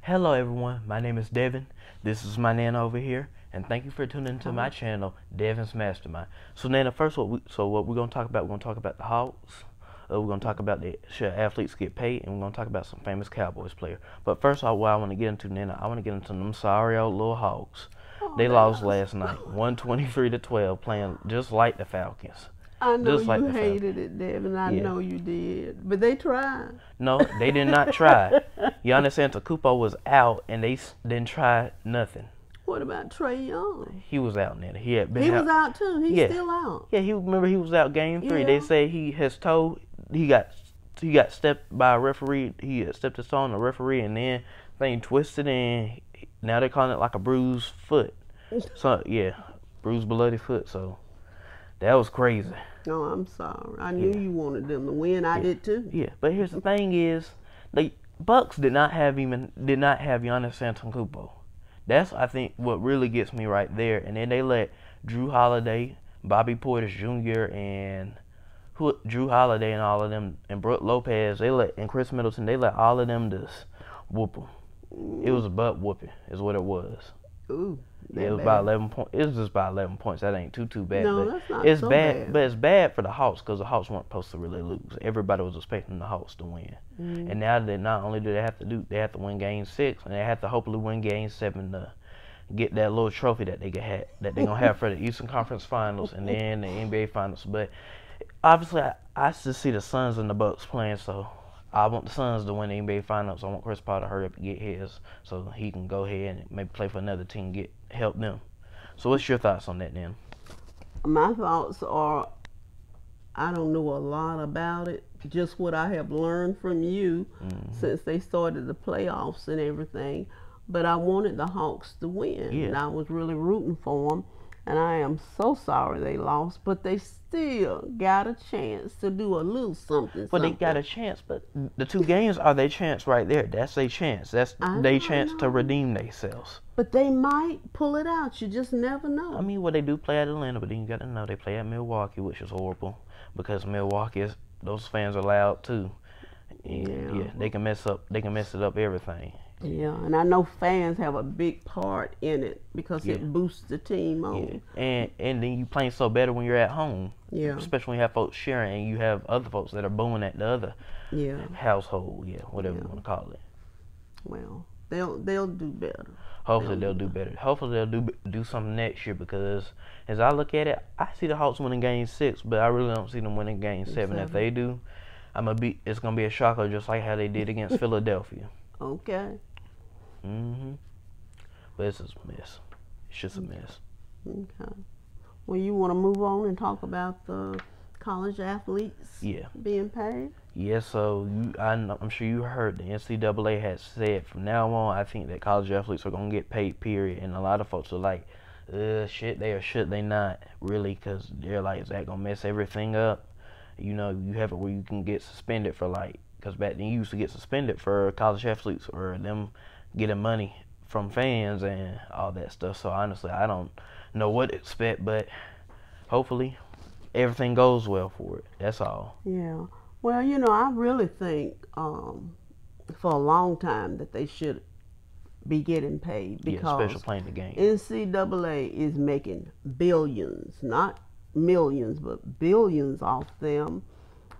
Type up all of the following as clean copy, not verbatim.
Hello everyone, my name is Devin. This is my Nana over here, and thank you for tuning into my channel, Devin's Mastermind. So Nana, first what we're gonna talk about? We're gonna talk about the Hawks. We're gonna talk about the should athletes get paid, and we're gonna talk about some famous Cowboys player. But first, what I want to get into, Nana, I want to get into them sorry old little Hawks. They lost last night, 123-12, playing just like the Falcons. I know just like you hated it, Devin. I know you did. But they tried. No, they did not try. Giannis Antetokounmpo was out, and they didn't try nothing. What about Trae Young? He was out, Nana. He was out too. He's still out. Yeah, remember he was out game 3. They say his toe, he got stepped by a referee. He had stepped his toe on the referee, and then thing twisted, and now they're calling it like a bruised foot. So yeah, bruised bloody foot. So that was crazy. No, I'm sorry. I knew you wanted them to win. I did too. Yeah, but here's the thing: is the Bucks did not have Giannis Antetokounmpo. That's, I think, what really gets me right there. And then they let Drew Holiday, Bobby Portis Jr. and Drew Holiday and all of them, and Brook Lopez, and Chris Middleton, they let all of them just whoop them. It was a butt whooping, is what it was. Ooh, yeah, it was by 11 points. It was just by 11 points. That ain't too bad. No, but that's not it's so bad. But it's bad for the Hawks because the Hawks weren't supposed to really lose. Everybody was expecting the Hawks to win. And now that not only do they have to win Game 6, and they have to hopefully win Game 7 to get that little trophy that they're gonna have for the Eastern Conference Finals and then the NBA Finals. But obviously, I just see the Suns and the Bucks playing, so I want the Suns to win the NBA Finals. I want Chris Paul to hurry up and get his so he can go ahead and maybe play for another team and help them. So what's your thoughts on that, then? My thoughts are, I don't know a lot about it. Just what I have learned from you since they started the playoffs and everything. But I wanted the Hawks to win. Yeah. And I was really rooting for them. And I am so sorry they lost, but they still got a chance to do a little something. Well, they got a chance, but the 2 games are their chance right there. That's their chance. That's their chance to redeem themselves. But they might pull it out. You just never know. I mean, well, they do play at Atlanta, but then you got to know they play at Milwaukee, which is horrible because Milwaukee, those fans are loud too. And yeah, they can mess it up everything. Yeah, and I know fans have a big part in it because it boosts the team on. Yeah. And then you playing so better when you're at home. Yeah. Especially when you have folks sharing and you have other folks that are booing at the other household. Yeah, whatever you want to call it. Well, they'll do better. Hopefully they'll do better. Hopefully they'll do something next year because as I look at it, I see the Hawks winning Game 6, but I really don't see them winning Game 7. If they do, it's gonna be a shocker, just like how they did against Philadelphia. Okay. But it's just a mess. It's just a mess. Okay. Well, you want to move on and talk about the college athletes being paid? Yeah, so I'm sure you heard the NCAA has said from now on, I think that college athletes are going to get paid, period. And a lot of folks are like, should they or should they not? Really, because they're like, is that going to mess everything up? You know, you have it where you can get suspended for because back then you used to get suspended for college athletes or them getting money from fans and all that stuff. So honestly, I don't know what to expect, but hopefully everything goes well for it. That's all. Yeah. Well, you know, I really think for a long time that they should be getting paid because especially playing the game. NCAA is making billions, not millions, but billions off them.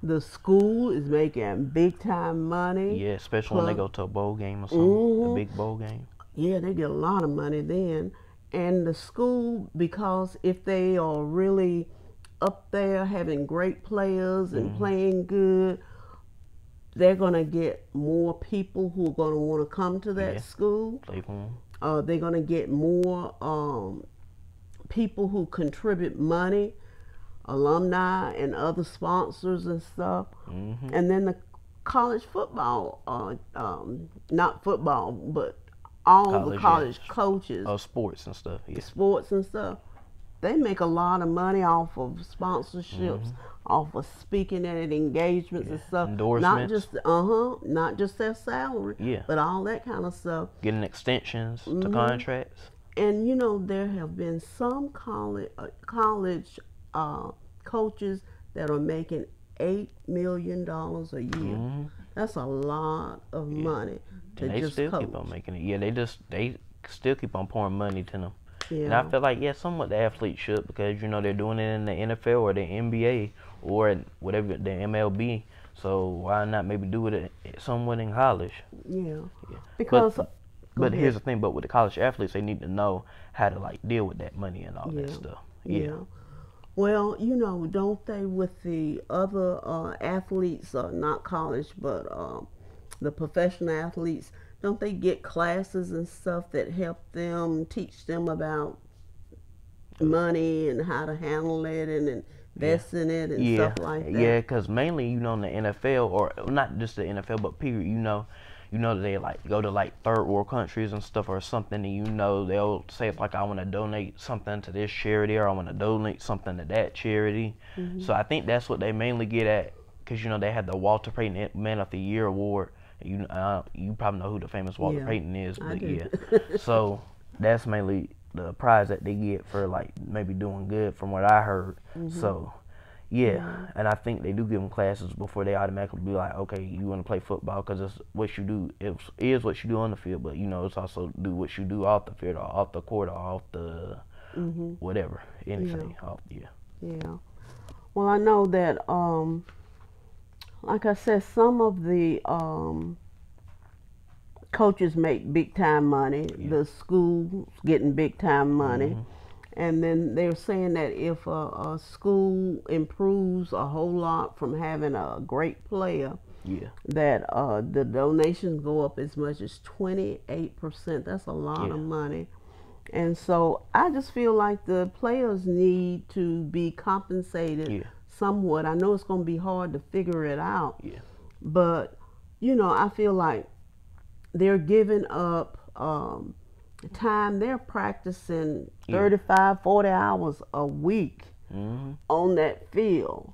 The school is making big time money. Yeah, especially when they go to a bowl game or something, a big bowl game. Yeah, they get a lot of money then. And the school, because if they are really up there having great players and playing good, they're going to get more people who are going to want to come to that school. Play for them. They're going to get more people who contribute money, alumni and other sponsors and stuff. And then the college football, not football, but all the college coaches. Sports and stuff. Yeah. Sports and stuff. They make a lot of money off of sponsorships, off of speaking and engagements and stuff. Endorsements. Not just their salary, but all that kind of stuff. Getting extensions to contracts. And you know, there have been some college coaches that are making $8 million a year. That's a lot of money to and they just still coach. keep on making it. Yeah, they still keep on pouring money to them. Yeah. And I feel like, yeah, somewhat the athletes should, because, you know, they're doing it in the NFL or the NBA or whatever, the MLB. So why not maybe do it somewhat in college? Yeah. Yeah. Because But here's the thing, but with the college athletes, they need to know how to, like, deal with that money and all that stuff. Yeah. Well, you know, don't they, with the other athletes, not college, but the professional athletes, don't they get classes and stuff that help them, teach them about money and how to handle it and invest in it and stuff like that? Yeah, because mainly, you know, in the NFL, or not just the NFL, but period, you know, they like go to like third world countries and stuff or something, and you know they'll say like, I want to donate something to this charity, or I want to donate something to that charity. So I think that's what they mainly get at, because, you know, they had the Walter Payton Man of the Year award. You probably know who the famous Walter Payton is, but yeah. So that's mainly the prize that they get for, like, maybe doing good, from what I heard. So yeah, and I think they do give them classes before they automatically be like, okay, you want to play football, because it's what you do. It is what you do on the field, but, you know, it's also do what you do off the field, or off the court, or off the whatever, anything. Yeah. Well, I know that, like I said, some of the coaches make big time money. The school's getting big time money. And then they're saying that if a school improves a whole lot from having a great player, that the donations go up as much as 28%. That's a lot of money. And so I just feel like the players need to be compensated somewhat. I know it's going to be hard to figure it out, but, you know, I feel like they're giving up time. They're practicing 35, 40 hours a week on that field.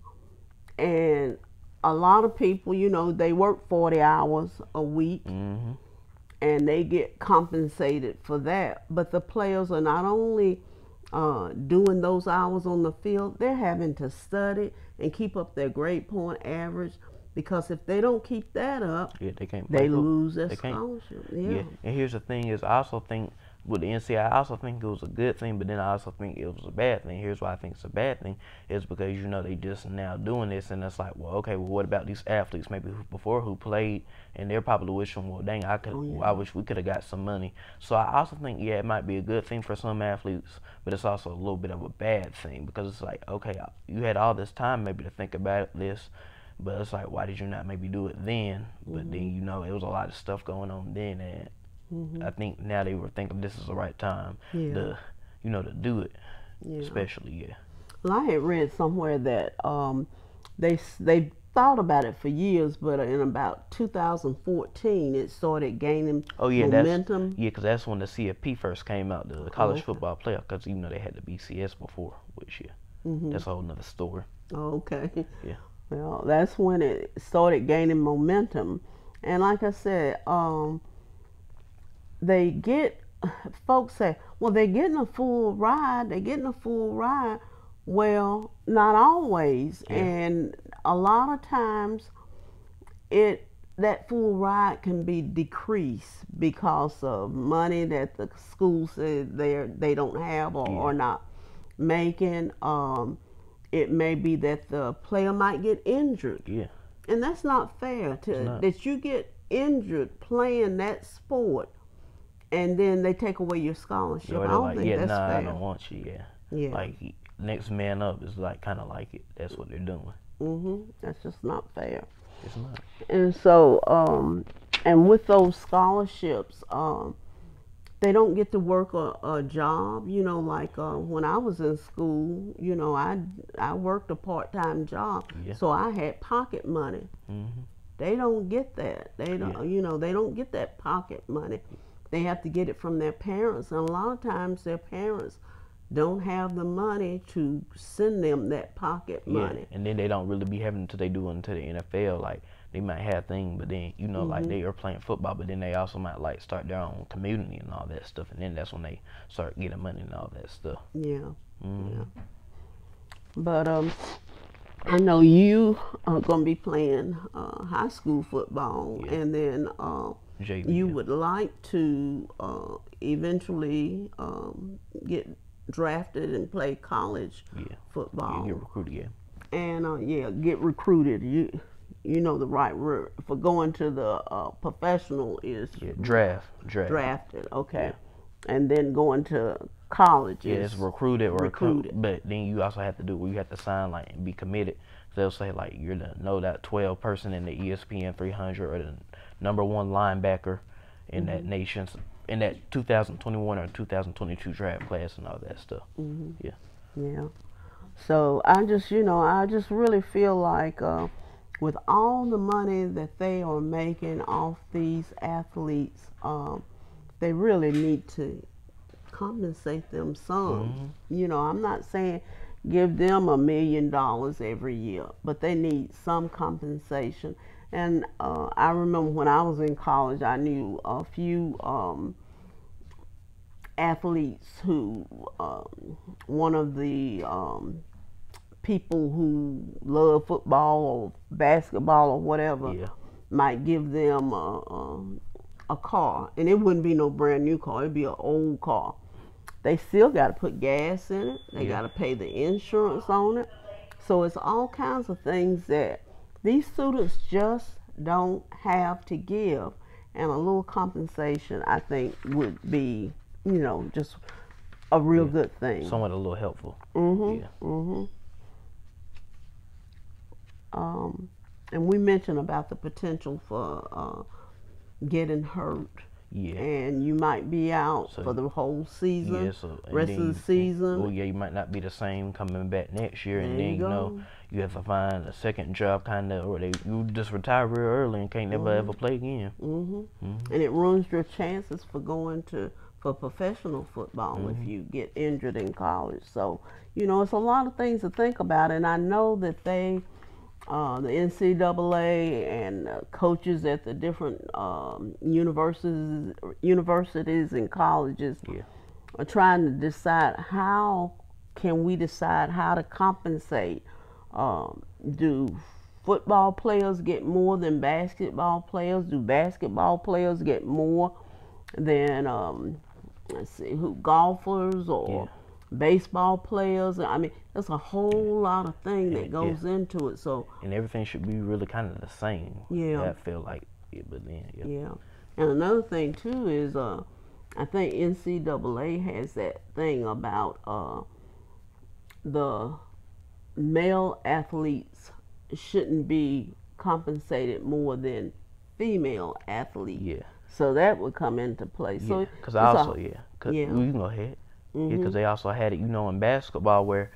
And a lot of people, you know, they work 40 hours a week and they get compensated for that. But the players are not only doing those hours on the field, they're having to study and keep up their grade point average. Because if they don't keep that up, they lose their scholarship. And here's the thing is, I also think with the NCAA, I also think it was a good thing, but then I also think it was a bad thing. Here's why I think it's a bad thing, is because, you know, they just now doing this, and it's like, well, okay, well, what about these athletes maybe who played, and they're probably wishing, well, dang, I wish we could have got some money. So I also think, it might be a good thing for some athletes, but it's also a little bit of a bad thing, because it's like, okay, you had all this time maybe to think about this. But it's like, why did you not maybe do it then? But then, you know, it was a lot of stuff going on then, and I think now they were thinking this is the right time to, you know, to do it, especially, Well, I had read somewhere that they thought about it for years, but in about 2014, it started gaining momentum. Because that's when the CFP first came out, the college football playoff, because, you know, they had the BCS before, which, that's a whole nother story. Okay. Yeah. Well, that's when it started gaining momentum. And like I said, folks say, well, they're getting a full ride. Well, not always. And a lot of times that full ride can be decreased because of money that the school said they don't have or not making. It may be that the player might get injured. And that's not fair that you get injured playing that sport and then they take away your scholarship. I don't think that's fair. I don't want you, Like, next man up is like kind of like it. That's what they're doing. That's just not fair. It's not. And so, and with those scholarships, they don't get to work a job, you know, like when I was in school, you know, I worked a part-time job, so I had pocket money. They don't get that. They don't, you know, they don't get that pocket money. They have to get it from their parents, and a lot of times their parents don't have the money to send them that pocket money. And then they don't really be having until they do into the NFL. Like, they might have things, but then, you know, like they are playing football, but then they also might like start their own community and all that stuff, and then that's when they start getting money and all that stuff. But I know you are going to be playing high school football, Yeah. and then JV. you Yeah. would like to eventually get drafted and play college Yeah. football. You get recruited. Yeah. And yeah, get recruited. You know the right word for going to the professional is Yeah. Draft. drafted. Okay, Yeah. and then going to college Yeah, is it's recruited recruited. but then you also have to do where you have to sign like and be committed. So they'll say like you're the no that 12 person in the ESPN 300 or the #1 linebacker in that nation's in that 2021 or 2022 draft class and all that stuff. Yeah. Yeah. So I just really feel like with all the money that they are making off these athletes, they really need to compensate them some. I'm not saying give them $1 million every year, but they need some compensation. And I remember when I was in college, I knew a few athletes who, one of the people who love football or basketball or whatever Yeah. might give them a car, and it wouldn't be no brand new car, it'd be an old car. They still got to put gas in it, they got to pay the insurance on it. So it's all kinds of things that these students just don't have to give, and a little compensation I think would be just a real good thing. Somewhat a little helpful. And we mentioned about the potential for getting hurt. Yeah. And you might be out for the whole season. Yeah, so rest of the season. Well, yeah, you might not be the same coming back next year, and There then you go. you have to find a second job, kind of, or you just retire real early and can't never ever play again. And it ruins your chances for going for professional football if you get injured in college. So it's a lot of things to think about, and I know that the NCAA and coaches at the different universities and colleges are trying to decide how to compensate. Do football players get more than basketball players? Do basketball players get more than let's see, golfers or baseball players? I mean, there's a whole lot of thing that goes into it. So and everything should be really kind of the same. Yeah. I feel like it, but then yeah. And another thing too is I think NCAA has that thing about the male athletes shouldn't be compensated more than female athletes. Yeah. So that would come into play. So because also we can go ahead. Because they also had it, in basketball where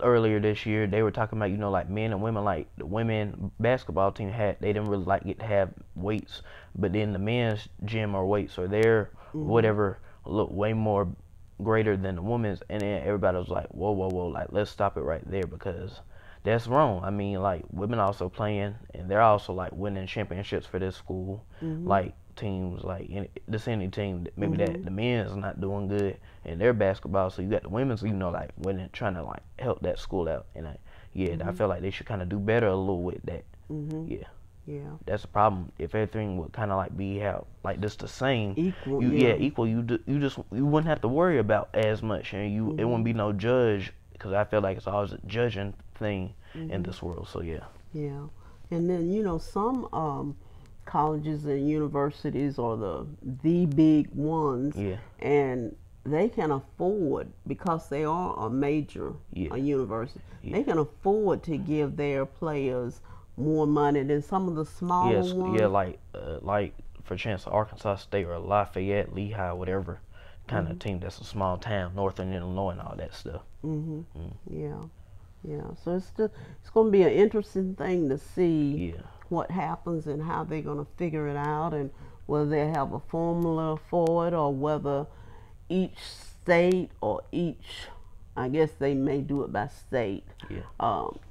earlier this year they were talking about, like men and women, like the women basketball team they didn't really like get to have weights, but then the men's gym or weights or their whatever look way more greater than the women's, and then everybody was like, whoa, like let's stop it right there because that's wrong. I mean, like women also playing and they're also like winning championships for this school, like teams like any team maybe that the men's not doing good in their basketball, so you got the women's like winning, trying to like help that school out, and I feel like they should kind of do better a little with that. That's the problem. If everything would kind of like be how like just the same equal, equal, you wouldn't have to worry about as much, and it wouldn't be no judge, because I feel like it's always a judging thing in this world. So yeah. And then some colleges and universities are the big ones, and they can afford, because they are a major university, they can afford to give their players more money than some of the smaller ones. Like for chance Arkansas State or Lafayette, Lehigh, whatever kind of team that's a small town, Northern Illinois and all that stuff. So it's going to be an interesting thing to see what happens and how they're going to figure it out, and whether they have a formula for it, or whether each state or I guess they may do it by state,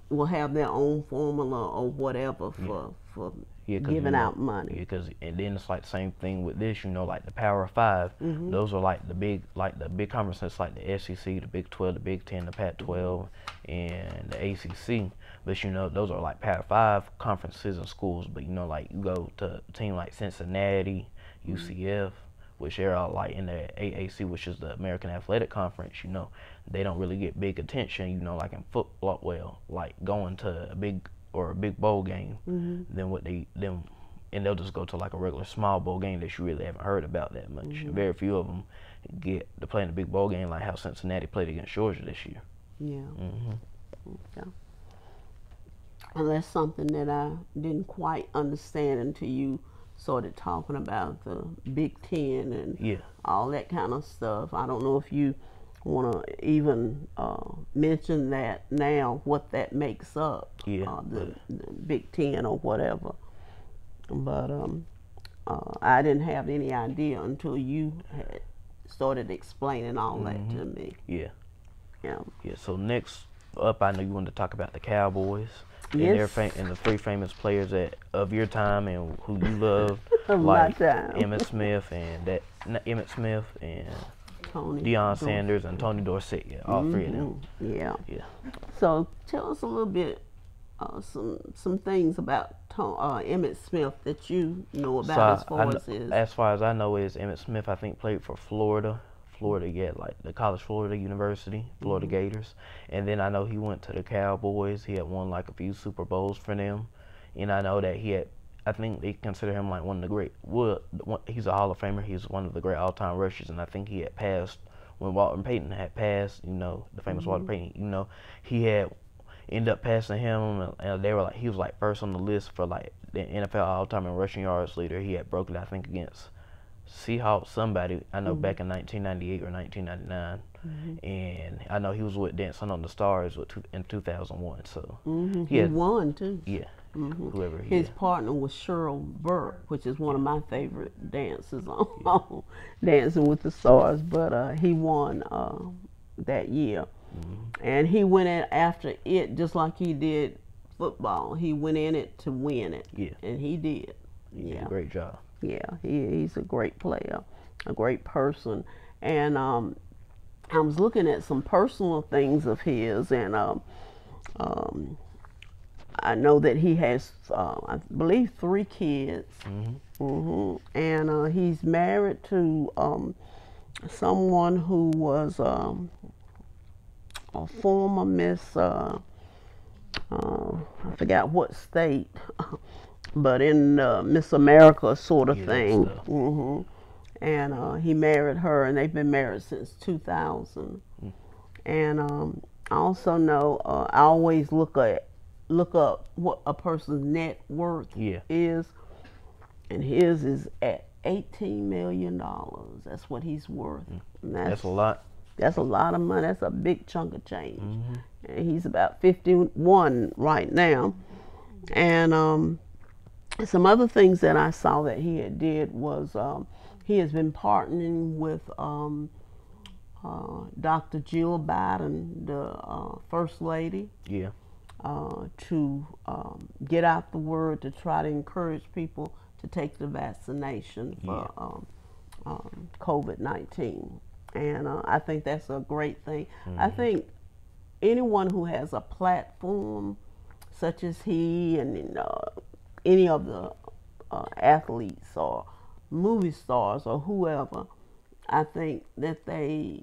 will have their own formula or whatever for giving out money. And then it's like the same thing with this, like the Power Five. Those are like the big conferences, like the SEC, the Big 12, the Big 10, the Pac 12, and the ACC. But you know, those are like Power 5 conferences and schools. But you know, like you go to a team like Cincinnati, UCF, which they're all like in the AAC, which is the American Athletic Conference. You know, they don't really get big attention. You know, like in football, well, like going to a big bowl game, then what they them. And they'll just go to like a regular small bowl game that you really haven't heard about that much. Very few of them get to play in a big bowl game like how Cincinnati played against Georgia this year. Yeah. Okay. And that's something that I didn't quite understand until you started talking about the Big Ten and all that kind of stuff. I don't know if you want to even mention that now, what that makes up, the Big Ten or whatever. But I didn't have any idea until you had started explaining all that to me. Yeah. So next up, I know you wanted to talk about the Cowboys and their and the three famous players of your time and who you loved, like Emmitt Smith and Deion Sanders and Tony Dorsett. Yeah, all three of them. Yeah. So tell us a little bit. Some things about Emmitt Smith that you know about as far as I know is Emmitt Smith, I think, played for Florida, like the College Florida University, Florida Gators. And then I know he went to the Cowboys. He had won like a few Super Bowls for them. And I know that I think they consider him like one of the great, he's a Hall of Famer. He's one of the great all-time rushers. And I think he had passed, when Walter Payton had passed, you know, the famous Walter Payton, you know, he had ended up passing him, and they were like, he was like first on the list for like the NFL all-time in rushing yards leader. He had broken it, I think, against Seahawks, somebody I know back in 1998 or 1999, and I know he was with Dancing on the Stars in 2001. So he won too. Yeah, whoever his partner was Cheryl Burke, which is one of my favorite dancers on Dancing with the Stars. But he won that year. And he went in after it just like he did football. He went in it to win it. Yeah. And he did. He did a great job. Yeah, he's a great player, a great person. And I was looking at some personal things of his, and I know that he has, I believe, 3 kids. And he's married to someone who was a former Miss, I forgot what state, but in Miss America sort of thing. And he married her, and they've been married since 2000. And I also know I always look up what a person's net worth is, and his is at $18 million. That's what he's worth. That's a lot. That's a lot of money. That's a big chunk of change. And he's about 51 right now. And some other things that I saw that he had did was he has been partnering with Dr. Jill Biden, the First Lady, to get out the word to try to encourage people to take the vaccination for COVID-19. And I think that's a great thing. I think anyone who has a platform such as he and any of the athletes or movie stars or whoever, I think that they,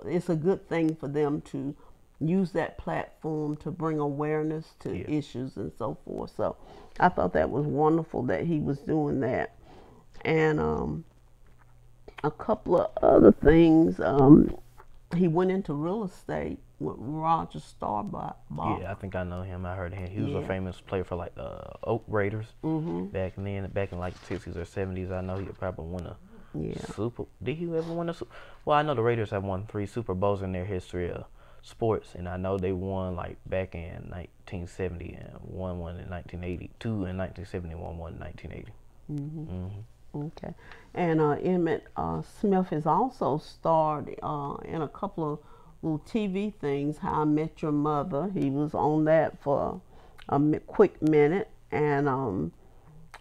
it's a good thing for them to use that platform to bring awareness to issues and so forth. So I thought that was wonderful that he was doing that. And a couple of other things. He went into real estate with Roger Staubach. Yeah, I think I know him. I heard him. He was a famous player for like the Oak Raiders back in like the 60s or 70s. I know he probably won a Super. Did he ever win a Super? Well, I know the Raiders have won 3 Super Bowls in their history of sports, and I know they won like back in 1970 and won one in 1980, 2 in 1971, one in 1980. Okay. And Emmitt Smith has also starred in a couple of little TV things. How I Met Your Mother. He was on that for a quick minute. And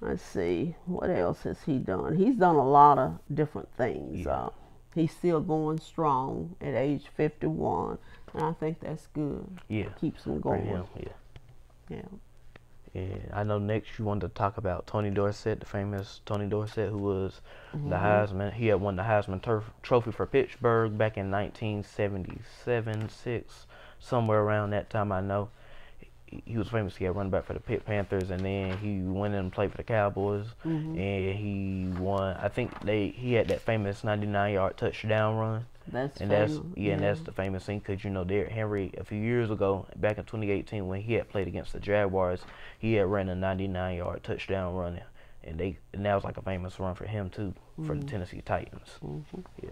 let's see, what else has he done? He's done a lot of different things. He's still going strong at age 51. And I think that's good. Yeah. Keeps him going. Yeah. And I know next you wanted to talk about Tony Dorsett, the famous Tony Dorsett, who was the Mm-hmm. Heisman. He had won the Heisman Trophy for Pittsburgh back in 1977, 6, somewhere around that time. I know he was famous. He had run back for the Pitt Panthers, and then he went in and played for the Cowboys, Mm-hmm. and he won. I think he had that famous 99-yard touchdown run. That's And famous. and that's the famous thing because Derrick Henry a few years ago, back in 2018, when he had played against the Jaguars, he had ran a 99-yard touchdown run, and that was like a famous run for him too, for the Tennessee Titans. Mm-hmm. Yeah.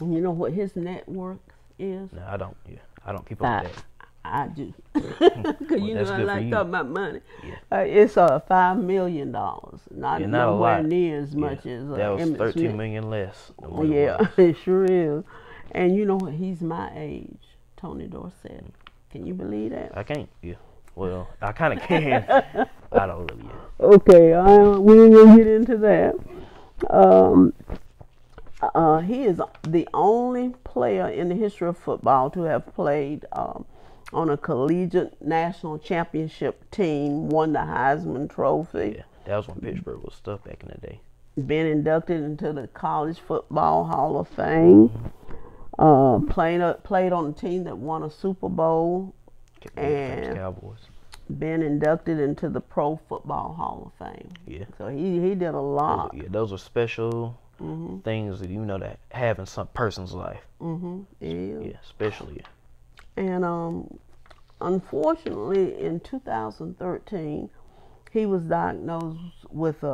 And you know what his net worth is? No, I don't. Yeah, I don't keep up with that. I do, because you know that's I good for like you. talking about money. Yeah. It's $5 million, not Yeah, not a nowhere lot. near as much as That was Emmitt 13 Smith. million less. Than what it Yeah, was. it sure is. And you know what? He's my age, Tony Dorsett. Can you believe that? I can't. Yeah. Well, I kind of can. I don't really. Yeah. Okay, we ain't gonna get into that. He is the only player in the history of football to have played on a collegiate national championship team, won the Heisman Trophy, Yeah. That was when Pittsburgh was stuff back in the day. been inducted into the College Football Hall of Fame, played on a team that won a Super Bowl, and Cowboys. been inducted into the Pro Football Hall of Fame. Yeah. So he did a lot. Those are special Mm-hmm. things that that have in some person's life. Mm-hmm. Yeah. Yeah, especially. And unfortunately, in 2013, he was diagnosed with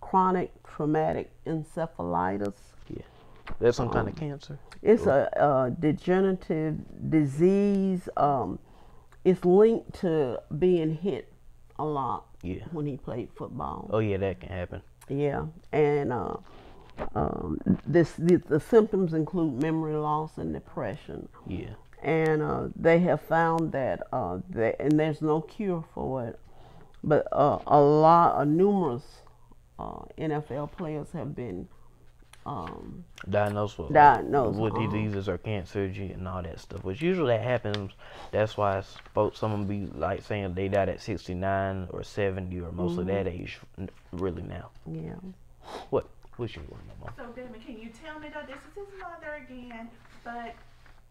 chronic traumatic encephalitis. Yeah. That's some kind of cancer. It's a degenerative disease. It's linked to being hit a lot. Yeah. When he played football. Oh yeah, that can happen. Yeah, and the symptoms include memory loss and depression. Yeah. And they have found that and there's no cure for it, but numerous NFL players have been Diagnosed with diseases or cancer and all that stuff. Which usually that happens. That's why folks, some of them be like saying they died at 69 or 70 or mostly that age. Really now. Yeah. What's your word, Mama? So, Damon, can you tell me, though, this is his mother again, but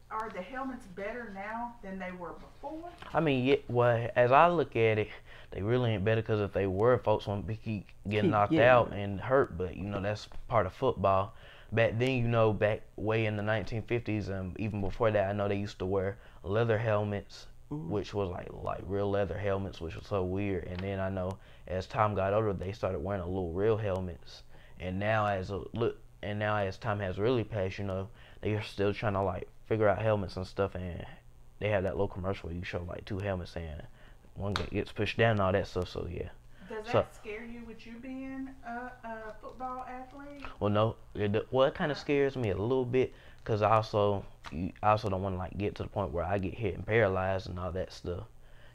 are the helmets better now than they were before? I mean, yeah, well, as I look at it, they really ain't better because if they were, folks won't keep getting knocked out and hurt. But that's part of football. Back then, back way in the 1950s and even before that, I know they used to wear leather helmets, which was like real leather helmets, which was so weird. And then I know as time got older, they started wearing a little real helmets. And now as time has really passed, they are still trying to like figure out helmets and stuff, and they have that little commercial where you show like two helmets and one gets pushed down and all that stuff. So yeah. Does that scare you with you being a football athlete? Well, no. It kind of scares me a little bit because I also don't want to like get to the point where I get hit and paralyzed and all that stuff,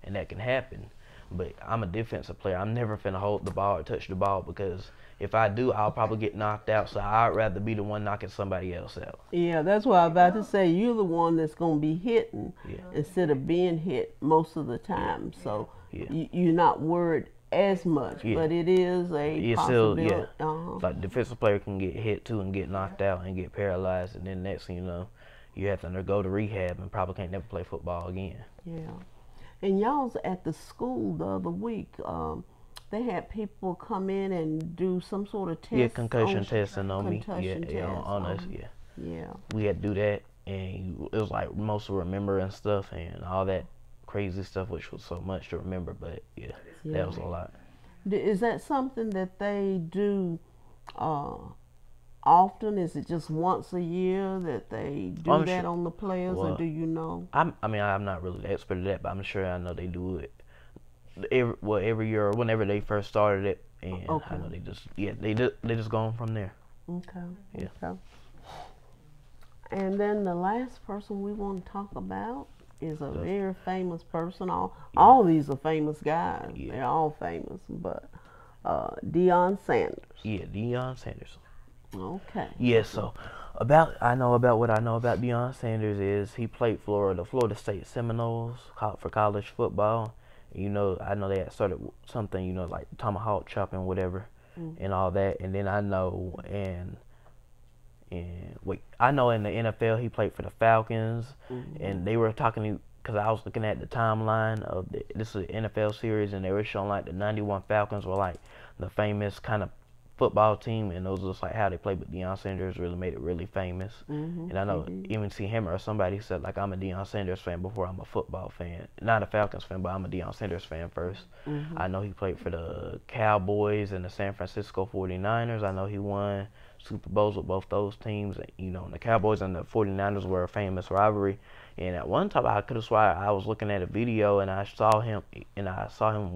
and that can happen. But I'm a defensive player. I'm never finna hold the ball or touch the ball because if I do, I'll probably get knocked out. So I'd rather be the one knocking somebody else out. Yeah, that's what I was about to say. You're the one that's going to be hitting instead of being hit most of the time. So you're not worried as much, but it is a possibility. Still, like defensive player can get hit too and get knocked out and get paralyzed, and then next thing you know, you have to go to rehab and probably can't never play football again. Yeah. And y'all was at the school the other week. They had people come in and do some sort of test. Yeah, concussion testing on me. Yeah, on us. Yeah. Yeah. We had to do that, and it was like most of remembering stuff and all that crazy stuff, which was so much to remember. But yeah, that was a lot. Is that something that they do often? Is it just once a year that they do that on the players, or do you know? I'm not really the expert at that, but I'm sure I know they do it every year or whenever they first started it, and I know they just go on from there. Okay. Yeah. Okay. And then the last person we want to talk about is a very famous person. All these are famous guys. Yeah. They're all famous, but Deion Sanders. Yeah, Deion Sanders. Okay. Yeah, so what I know about Deion Sanders is he played for the Florida State Seminoles for college football, You know, I know they had started something, you know, like tomahawk chopping, whatever, and all that. And then I know, I know in the NFL he played for the Falcons, and they were talking because I was looking at the timeline of this is an NFL series, and they were showing like the '91 Falcons were like the famous kind of football team, and those just like how they played. But Deion Sanders really made it really famous. And I know even see him or somebody said like I'm a Deion Sanders fan before I'm a football fan, not a Falcons fan, but I'm a Deion Sanders fan first. I know he played for the Cowboys and the San Francisco 49ers. I know he won Super Bowls with both those teams. You know, the Cowboys and the 49ers were a famous rivalry. And at one time, I could have sworn I was looking at a video and I saw him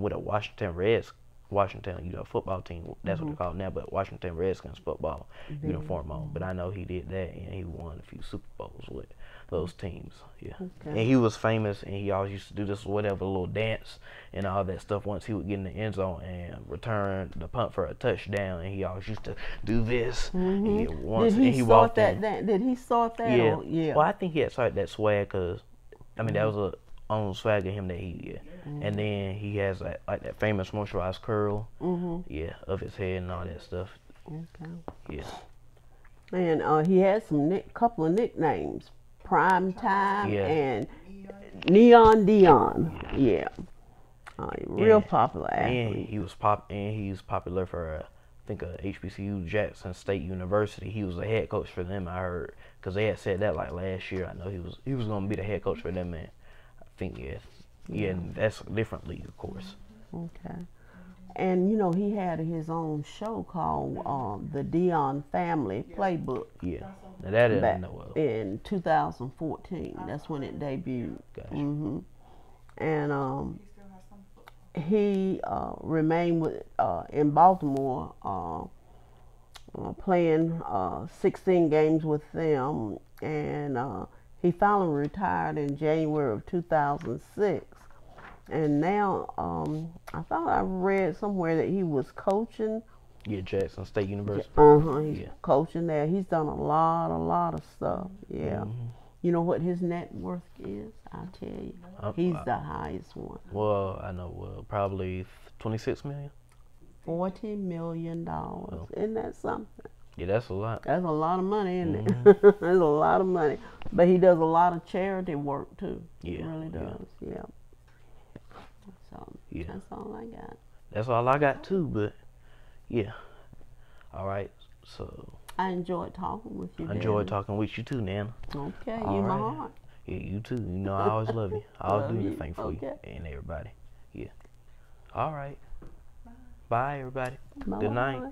with a Washington, you know, football team. That's what they call it now, but Washington Redskins football uniform on. But I know he did that, and he won a few Super Bowls with those teams. Yeah, and he was famous, and he always used to do this whatever little dance and all that stuff. Once he would get in the end zone and return the punt for a touchdown, and he always used to do this. And he start that? Did he start that? Yeah. Yeah. Well, I think he had started that swag because, I mean, that was a on swag of him that he and then he has like that famous moisturized curl of his head and all that stuff. And he had some couple of nicknames, Prime Time and Neon Dion. Real popular athlete. And he was popular for I think HBCU, Jackson State University. He was a head coach for them, I heard, because they had said that like last year. I know he was going to be the head coach for them, and I think and that's a different league, of course. Okay. And you know, he had his own show called the Dion Family Playbook. Yeah, now that I didn't know of. In 2014, that's when it debuted. Gotcha. And he remained in Baltimore, playing 16 games with them, and he finally retired in January of 2006. And now, I thought I read somewhere that he was coaching. Yeah, Jackson State University. He's coaching there. He's done a lot of stuff. Yeah. You know what his net worth is? I'll tell you. He's the highest one. Well, I know. Probably 26 million. $40 million. Well, isn't that something? Yeah, that's a lot. That's a lot of money, isn't it? That's a lot of money. But he does a lot of charity work too. Yeah. He really does. Yeah. So that's all I got. That's all I got too, but yeah. All right. So I enjoyed talking with you. I enjoyed talking with you too, Nana. Okay, all my right. heart. Yeah, you too. You know I always love you. I'll do anything for you and everybody. Yeah. All right. Bye everybody. Bye. Good night.